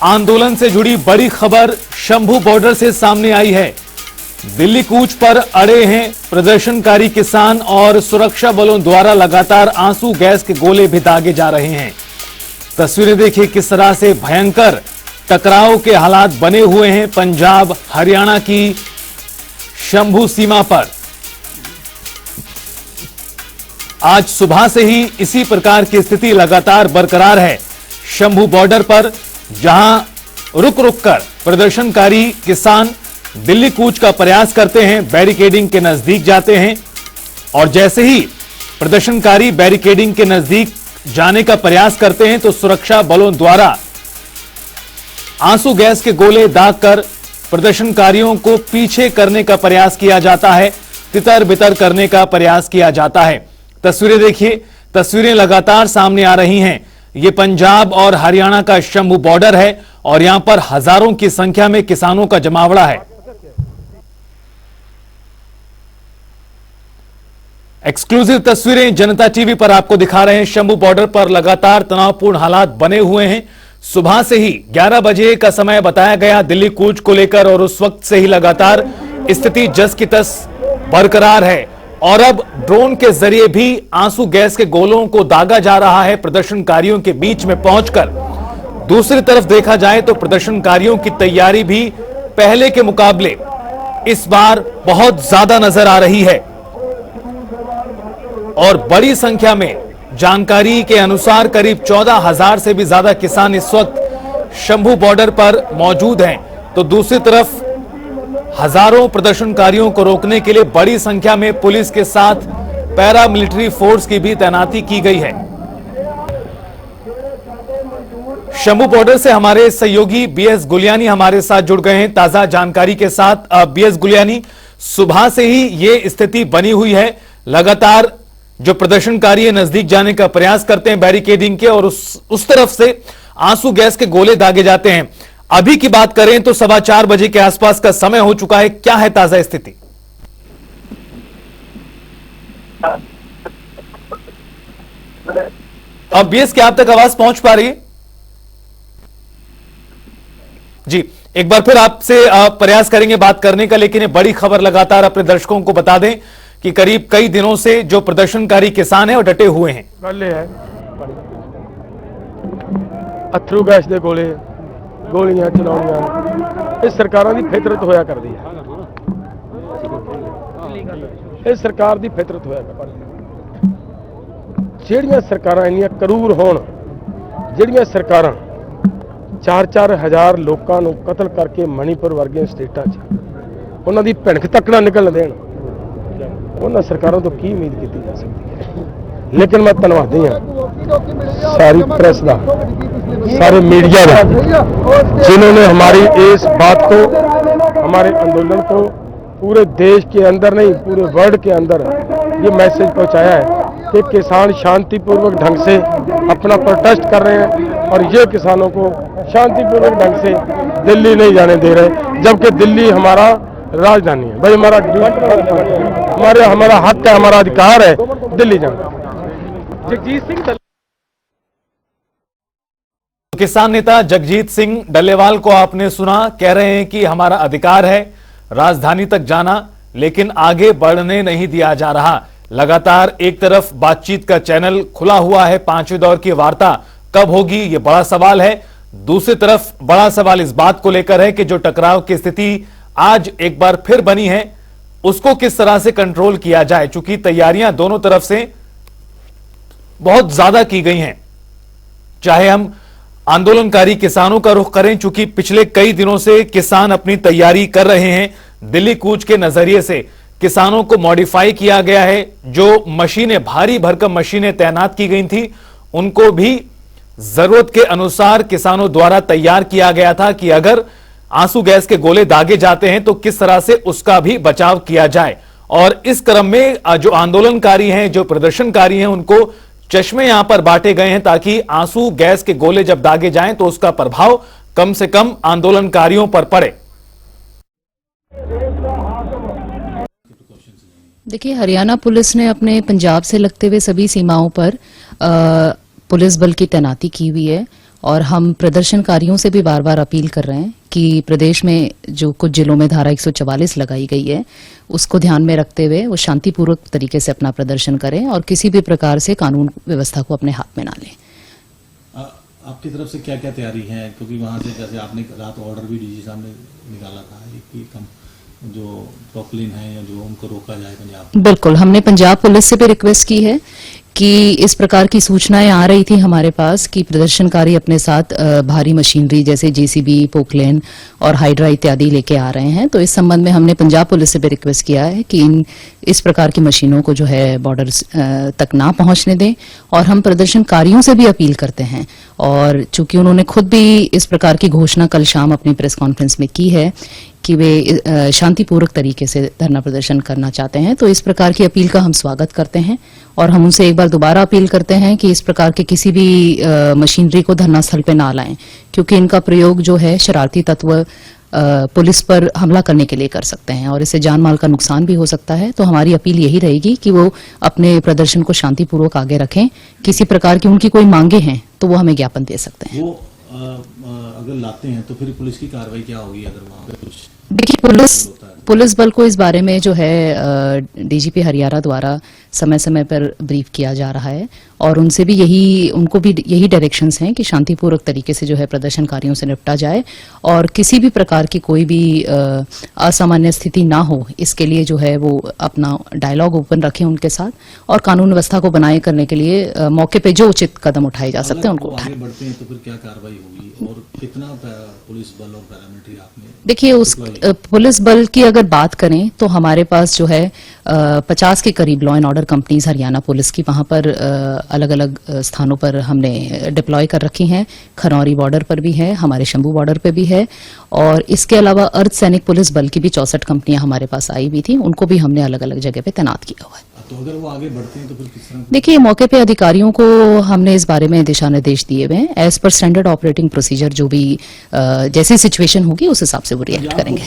आंदोलन से जुड़ी बड़ी खबर शंभू बॉर्डर से सामने आई है। दिल्ली कूच पर अड़े हैं प्रदर्शनकारी किसान और सुरक्षा बलों द्वारा लगातार आंसू गैस के गोले भी दागे जा रहे हैं। तस्वीरें देखिए किस तरह से भयंकर टकराव के हालात बने हुए हैं पंजाब हरियाणा की शंभू सीमा पर। आज सुबह से ही इसी प्रकार की स्थिति लगातार बरकरार है शंभू बॉर्डर पर, जहां रुक रुक कर प्रदर्शनकारी किसान दिल्ली कूच का प्रयास करते हैं, बैरिकेडिंग के नजदीक जाते हैं और जैसे ही प्रदर्शनकारी बैरिकेडिंग के नजदीक जाने का प्रयास करते हैं तो सुरक्षा बलों द्वारा आंसू गैस के गोले दागकर प्रदर्शनकारियों को पीछे करने का प्रयास किया जाता है, तितर बितर करने का प्रयास किया जाता है। तस्वीरें देखिए, तस्वीरें लगातार सामने आ रही हैं। ये पंजाब और हरियाणा का शंभू बॉर्डर है और यहां पर हजारों की संख्या में किसानों का जमावड़ा है। एक्सक्लूसिव तस्वीरें जनता टीवी पर आपको दिखा रहे हैं। शंभू बॉर्डर पर लगातार तनावपूर्ण हालात बने हुए हैं। सुबह से ही 11 बजे का समय बताया गया दिल्ली कूच को लेकर और उस वक्त से ही लगातार स्थिति जस की तस बरकरार है और अब ड्रोन के जरिए भी आंसू गैस के गोलों को दागा जा रहा है प्रदर्शनकारियों के बीच में पहुंचकर। दूसरी तरफ देखा जाए तो प्रदर्शनकारियों की तैयारी भी पहले के मुकाबले इस बार बहुत ज्यादा नजर आ रही है और बड़ी संख्या में जानकारी के अनुसार करीब 14,000 से भी ज्यादा किसान इस वक्त शंभू बॉर्डर पर मौजूद हैं। तो दूसरी तरफ हजारों प्रदर्शनकारियों को रोकने के लिए बड़ी संख्या में पुलिस के साथ पैरा मिलिट्री फोर्स की भी तैनाती की गई है। शंभू बॉर्डर से हमारे सहयोगी बीएस गुलियानी हमारे साथ जुड़ गए हैं ताजा जानकारी के साथ। बीएस गुलियानी, सुबह से ही ये स्थिति बनी हुई है, लगातार जो प्रदर्शनकारी नजदीक जाने का प्रयास करते हैं बैरिकेडिंग के और उस तरफ से आंसू गैस के गोले दागे जाते हैं। अभी की बात करें तो 4:15 बजे के आसपास का समय हो चुका है, क्या है ताजा स्थिति? अब बीएस क्या आप तक आवाज पहुंच पा रही है? जी, एक बार फिर आपसे प्रयास करेंगे बात करने का, लेकिन ये बड़ी खबर लगातार अपने दर्शकों को बता दें कि करीब कई दिनों से जो प्रदर्शनकारी किसान हैं वो डटे हुए हैं। गल है अथरू गैस के गोले गोलियां चलाउणियां ये सरकारां दी फितरत होया करदी है। ये सरकार दी फितरत होया करदी है। ਜਿਹੜੀਆਂ ਸਰਕਾਰਾਂ ਇੰਨੀਆਂ ਕਰੂਰ ਹੋਣ, ਜਿਹੜੀਆਂ ਸਰਕਾਰਾਂ 4-4 ਹਜ਼ਾਰ ਲੋਕਾਂ ਨੂੰ ਕਤਲ ਕਰਕੇ ਮਣੀਪੁਰ ਵਰਗੀਆਂ ਸਟੇਟਾਂ 'ਚ ਉਹਨਾਂ ਦੀ ਭਿਣਕ ਤੱਕ ਨਾ ਨਿਕਲਣ ਦੇਣ, ਉਹਨਾਂ ਸਰਕਾਰਾਂ ਤੋਂ ਕੀ ਉਮੀਦ ਕੀਤੀ ਜਾ ਸਕਦੀ ਹੈ। लेकिन मैं धन्यवादी हाँ सारी प्रेस का, सारे मीडिया का, जिन्होंने हमारी इस बात को, हमारे आंदोलन को पूरे देश के अंदर नहीं पूरे वर्ल्ड के अंदर ये मैसेज पहुंचाया है कि किसान शांतिपूर्वक ढंग से अपना प्रोटेस्ट कर रहे हैं और ये किसानों को शांतिपूर्वक ढंग से दिल्ली नहीं जाने दे रहे, जबकि दिल्ली हमारा राजधानी है। भाई हमारा हक है, हमारा अधिकार है दिल्ली जाना। जगजीत सिंह किसान नेता जगजीत सिंह डल्लेवाल को आपने सुना, कह रहे हैं कि हमारा अधिकार है राजधानी तक जाना, लेकिन आगे बढ़ने नहीं दिया जा रहा। लगातार एक तरफ बातचीत का चैनल खुला हुआ है, 5वें दौर की वार्ता कब होगी ये बड़ा सवाल है। दूसरी तरफ बड़ा सवाल इस बात को लेकर है कि जो टकराव की स्थिति आज एक बार फिर बनी है उसको किस तरह से कंट्रोल किया जाए, चूंकि तैयारियां दोनों तरफ से बहुत ज्यादा की गई हैं। चाहे हम आंदोलनकारी किसानों का रुख करें, चूंकि पिछले कई दिनों से किसान अपनी तैयारी कर रहे हैं, दिल्ली कूच के नजरिए से किसानों को मॉडिफाई किया गया है। जो मशीनें, भारी भरकम मशीनें तैनात की गई थी उनको भी जरूरत के अनुसार किसानों द्वारा तैयार किया गया था कि अगर आंसू गैस के गोले दागे जाते हैं तो किस तरह से उसका भी बचाव किया जाए। और इस क्रम में जो आंदोलनकारी हैं, जो प्रदर्शनकारी हैं, उनको चश्मे यहां पर बांटे गए हैं ताकि आंसू गैस के गोले जब दागे जाएं तो उसका प्रभाव कम से कम आंदोलनकारियों पर पड़े। देखिए, हरियाणा पुलिस ने अपने पंजाब से लगते हुए सभी सीमाओं पर पुलिस बल की तैनाती की हुई है और हम प्रदर्शनकारियों से भी बार बार अपील कर रहे हैं कि प्रदेश में जो कुछ जिलों में धारा 144 लगाई गई है उसको ध्यान में रखते हुए वो शांतिपूर्वक तरीके से अपना प्रदर्शन करें और किसी भी प्रकार से कानून व्यवस्था को अपने हाथ में ना लें। आपकी तरफ से क्या क्या तैयारी है, क्योंकि वहाँ से जैसे आपने रात ऑर्डर भी डीजी साहब ने निकाला था कि कम जो प्रोकलिन है या जो उनको रोका जाए पंजाब। बिल्कुल, हमने पंजाब पुलिस से भी रिक्वेस्ट की है कि इस प्रकार की सूचनाएं आ रही थी हमारे पास कि प्रदर्शनकारी अपने साथ भारी मशीनरी जैसे जेसीबी, पोकलेन और हाइड्रा इत्यादि लेके आ रहे हैं। तो इस संबंध में हमने पंजाब पुलिस से भी रिक्वेस्ट किया है कि इस प्रकार की मशीनों को जो है बॉर्डर तक ना पहुंचने दें। और हम प्रदर्शनकारियों से भी अपील करते हैं, और चूंकि उन्होंने खुद भी इस प्रकार की घोषणा कल शाम अपनी प्रेस कॉन्फ्रेंस में की है कि वे शांतिपूर्वक तरीके से धरना प्रदर्शन करना चाहते हैं, तो इस प्रकार की अपील का हम स्वागत करते हैं। और हम उनसे एक बार दोबारा अपील करते हैं कि इस प्रकार के किसी भी मशीनरी को धरना स्थल पे ना लाएं, क्योंकि इनका प्रयोग जो है शरारती तत्व पुलिस पर हमला करने के लिए कर सकते हैं और इससे जान माल का नुकसान भी हो सकता है। तो हमारी अपील यही रहेगी कि वो अपने प्रदर्शन को शांतिपूर्वक आगे रखें। किसी प्रकार की उनकी कोई मांगे हैं तो वो हमें ज्ञापन दे सकते हैं। वो अगर लाते हैं तो फिर पुलिस की कार्रवाई क्या होगी अगर वहाँ पे कुछ? देखिए, पुलिस बल को इस बारे में जो है डीजीपी हरियाणा द्वारा समय समय पर ब्रीफ किया जा रहा है और उनसे भी उनको भी यही डायरेक्शंस हैं कि शांतिपूर्वक तरीके से जो है प्रदर्शनकारियों से निपटा जाए और किसी भी प्रकार की कोई भी असामान्य स्थिति ना हो, इसके लिए जो है वो अपना डायलॉग ओपन रखें उनके साथ और कानून व्यवस्था को बनाए करने के लिए मौके पे जो उचित कदम उठाए जा सकते हैं उनको उठाएं। आगे बढ़ते हैं तो फिर क्या कार्रवाई होगी और कितना पुलिस बल और पैरामिलिट्री आपने? देखिए, उस पुलिस बल की अगर बात करें तो हमारे पास जो है 50 के करीब law and order companies Haryana police की वहां पर अलग अलग स्थानों पर हमने डिप्लॉय कर रखी हैं। खरौरी बॉर्डर पर भी है, हमारे शंभू बॉर्डर पे भी है और इसके अलावा अर्धसैनिक पुलिस बल की भी 64 कंपनियां हमारे पास आई हुई थी, उनको भी हमने अलग अलग जगह पे तैनात किया हुआ है। तो अगर वो आगे बढ़ते हैं तो फिर किस तरह? देखिए, मौके पे अधिकारियों को हमने इस बारे में दिशा निर्देश दिए हुए हैं। As per standard operating procedure जो भी जैसी सिचुएशन होगी उस हिसाब से वो रिएक्ट करेंगे।